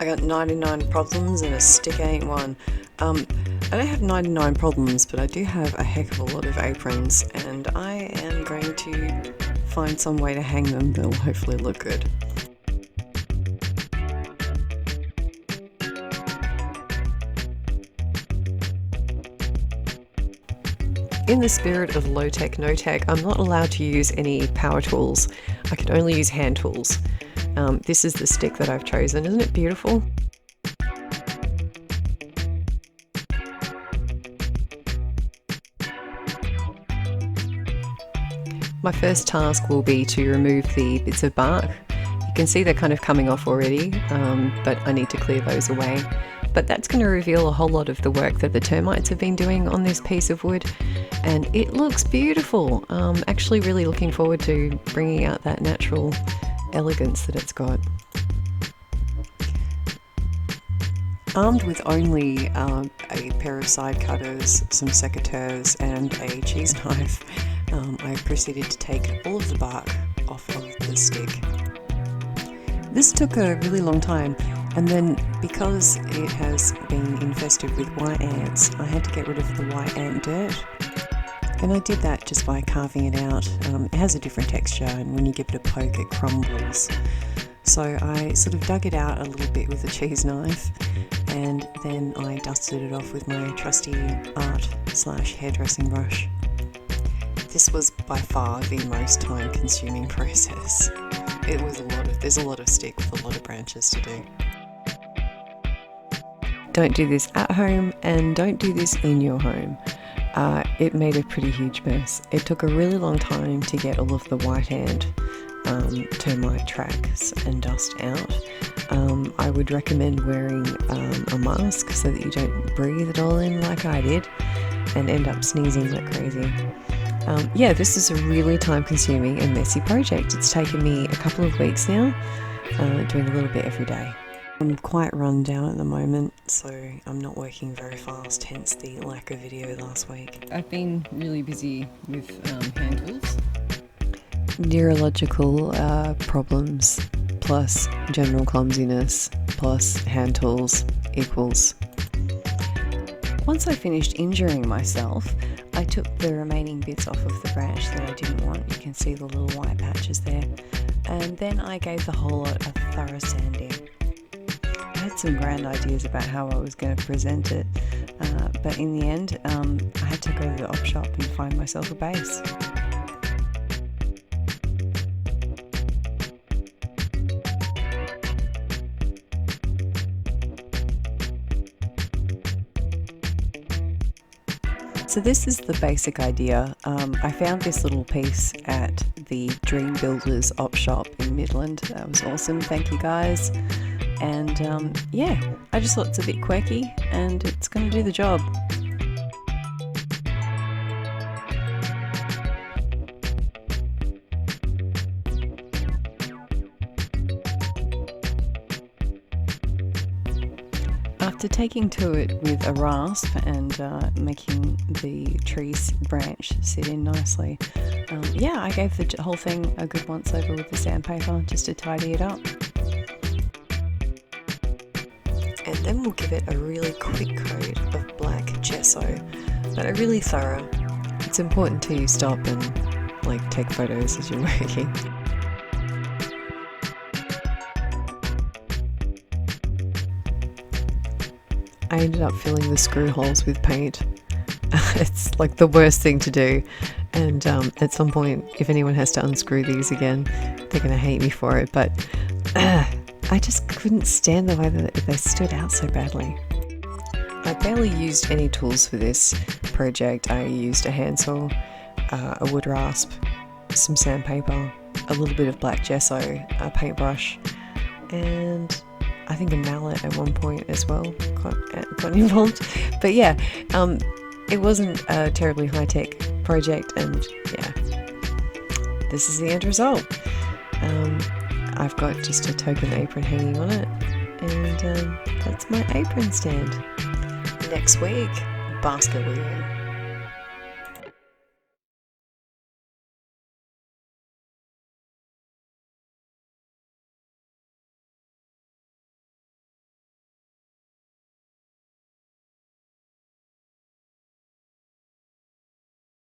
got 99 problems and a stick ain't one. I don't have 99 problems, but I do have a heck of a lot of aprons, and I am going to find some way to hang them that'll hopefully look good. In the spirit of low tech, no tech, I'm not allowed to use any power tools. I can only use hand tools. This is the stick that I've chosen. Isn't it beautiful? My first task will be to remove the bits of bark. You can see they're kind of coming off already, but I need to clear those away. But that's going to reveal a whole lot of the work that the termites have been doing on this piece of wood, and it looks beautiful. Actually really looking forward to bringing out that natural elegance that it's got. Armed with only a pair of side cutters, some secateurs and a cheese knife, I proceeded to take all of the bark off of the stick. This took a really long time, and then because it has been infested with white ants, I had to get rid of the white ant dirt. And I did that just by carving it out. It has a different texture, and when you give it a poke it crumbles. So I sort of dug it out a little bit with a cheese knife, and then I dusted it off with my trusty art/hairdressing brush. This was by far the most time consuming process. There's a lot of stick with a lot of branches to do. Don't do this at home, and don't do this in your home. It made a pretty huge mess. It took a really long time to get all of the white ant termite tracks and dust out. I would recommend wearing a mask so that you don't breathe it all in like I did and end up sneezing like crazy. Yeah, this is a really time-consuming and messy project. It's taken me a couple of weeks now, doing a little bit every day. I'm quite run down at the moment, so I'm not working very fast, hence the lack of video last week. I've been really busy with hand tools. Neurological problems plus general clumsiness plus hand tools equals. Once I finished injuring myself, I took the remaining bits off of the branch that I didn't want. You can see the little white patches there. And then I gave the whole lot a thorough sanding. I had some grand ideas about how I was going to present it, but in the end, I had to go to the op shop and find myself a base. So this is the basic idea. I found this little piece at the Dream Builders op shop in Midland. That was awesome, thank you guys. And yeah, I just thought it's a bit quirky and it's going to do the job. After taking to it with a rasp and making the tree's branch sit in nicely, yeah, I gave the whole thing a good once over with the sandpaper just to tidy it up. And then we'll give it a really quick coat of black gesso, but a really thorough. It's important to stop and take photos as you're working. I ended up filling the screw holes with paint. It's like the worst thing to do, and at some point if anyone has to unscrew these again, they're going to hate me for it, but I just couldn't stand the way that they stood out so badly. I barely used any tools for this project. I used a handsaw, a wood rasp, some sandpaper, a little bit of black gesso, a paintbrush, and I think a mallet at one point as well got involved. But yeah, it wasn't a terribly high-tech project, and yeah, this is the end result. I've got just a token apron hanging on it, and that's my apron stand. Next week, basket weaving.